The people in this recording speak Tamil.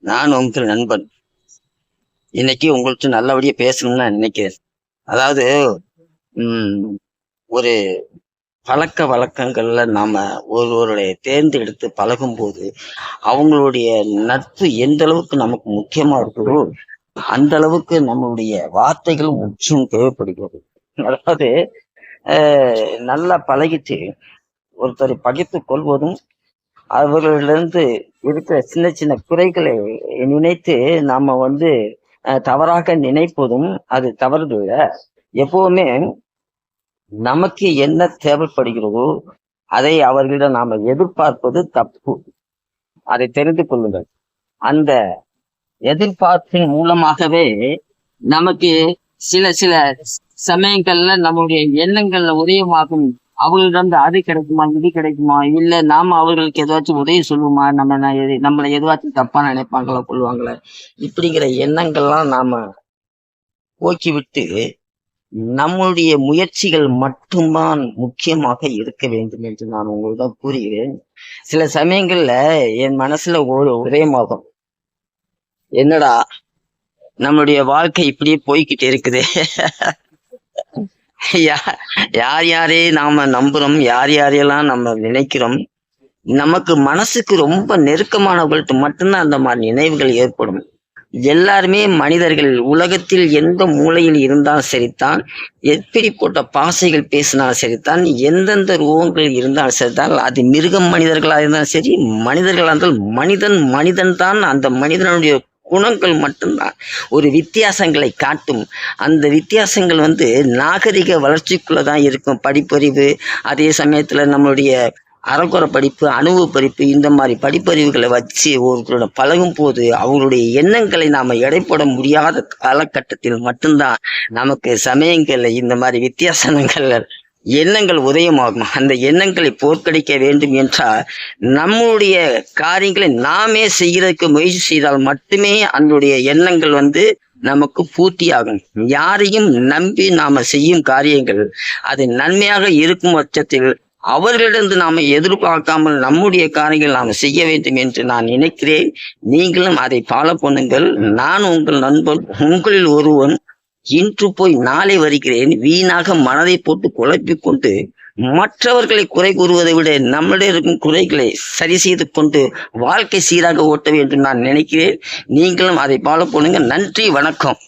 நான் உங்கள் நண்பன். இன்னைக்கு உங்கள்ட்ட நல்லபடியா பேசணும்னு நான் நினைக்கிறேன். அதாவது உம் ஒரு பழக்க வழக்கங்கள்ல நாம ஒருவருடைய தேர்ந்தெடுத்து பழகும் போது அவங்களுடைய நட்பு எந்த அளவுக்கு நமக்கு முக்கியமா இருக்குதோ அந்த அளவுக்கு நம்மளுடைய வார்த்தைகள் முக்கியம் தேவைப்படுகிறது. அதாவது நல்லா பழகிட்டு ஒருத்தரை பகிர்ந்து கொள்வதும் அவர்களிடந்து இருக்கிற சின்ன சின்ன குறைகளை நினைத்து நாம தவறாக நினைப்பதும் அது தவறு இல்ல. எப்பவுமே நமக்கு என்ன தேவைப்படுகிறதோ அதை அவர்களிடம் நாம எதிர்பார்ப்பது தப்பு. அதை தெரிந்து கொள்ளுங்கள். அந்த எதிர்பார்ப்பின் மூலமாகவே நமக்கு சில சில சமயங்கள்ல நம்முடைய எண்ணங்கள்ல உதயமாகும். அவர்களிடம் அது கிடைக்குமா, இது கிடைக்குமா, இல்ல நாம அவர்களுக்கு ஏதாச்சும் உதவி சொல்லுவோமா, நம்மளை எதுவாச்சும் தப்பா நினைப்பாங்களா, கொள்வாங்களா, இப்படிங்கிற எண்ணங்கள்லாம் நாம போக்கிவிட்டு நம்முடைய முயற்சிகள் மட்டும்தான் முக்கியமாக இருக்க வேண்டும் என்று நான் உங்களிடம் கூறுகிறேன். சில சமயங்கள்ல என் மனசுல ஒரே மாதம் என்னடா நம்மளுடைய வாழ்க்கை இப்படியே போய்கிட்டு இருக்குது. யார் யாரே நாம நம்புறோம், யார் யாரையெல்லாம் நம்ம நினைக்கிறோம், நமக்கு மனசுக்கு ரொம்ப நெருக்கமானவர்கள்ட்ட மட்டும்தான் அந்த மாதிரி நினைவுகள் ஏற்படும். எல்லாருமே மனிதர்கள், உலகத்தில் எந்த மூலையில் இருந்தாலும் சரித்தான், எப்படிப்பட்ட பாசைகள் பேசினாலும் சரித்தான், எந்தெந்த ரூபங்கள் இருந்தாலும் சரிதான், அது மிருகம் மனிதர்களாக இருந்தாலும் சரி, மனிதர்களாக இருந்தாலும் மனிதன் தான். அந்த மனிதனுடைய குணங்கள் மட்டும்தான் ஒரு வித்தியாசங்களை காட்டும். அந்த வித்தியாசங்கள் நாகரிக வளர்ச்சிக்குள்ளதான் இருக்கும். படிப்பறிவு, அதே சமயத்துல நம்மளுடைய அறக்குறை படிப்பு, அனுபவ படிப்பு, இந்த மாதிரி படிப்பறிவுகளை வச்சு ஒருத்தரோட பழகும் போது அவங்களுடைய எண்ணங்களை நாம எடைப்பட முடியாத காலகட்டத்தில் மட்டும்தான் நமக்கு சமயங்கள்ல இந்த மாதிரி வித்தியாசங்கள் எண்ணங்கள் உதயமாகும். அந்த எண்ணங்களை போர்க்கடிக்க வேண்டும் என்றால் நம்முடைய காரியங்களை நாமே செய்யறதுக்கு முயற்சி செய்தால் மட்டுமே அதனுடைய எண்ணங்கள் நமக்கு பூர்த்தியாகும். யாரையும் நம்பி நாம செய்யும் காரியங்கள் அது நன்மையாக இருக்கும் பட்சத்தில் அவர்களிடம் நாம எதிர்பார்க்காமல் நம்முடைய காரியங்கள் நாம செய்ய வேண்டும் என்று நான் நினைக்கிறேன். நீங்களும் அதை ஃபாலோ பண்ணுங்கள். நான் உங்கள் நண்பன், உங்களில் ஒருவன். இன்று போய் நாளை வருகிறேன். வீணாக மனதை போட்டு குழப்பிக் கொண்டு மற்றவர்களை குறை கூறுவதை விட நம்மிடம் இருக்கும் குறைகளை சரி செய்து கொண்டு வாழ்க்கை சீராக ஓட்ட வேண்டும் நான் நினைக்கிறேன். நீங்களும் அதை ஃபாலோ பண்ணுங்க. நன்றி, வணக்கம்.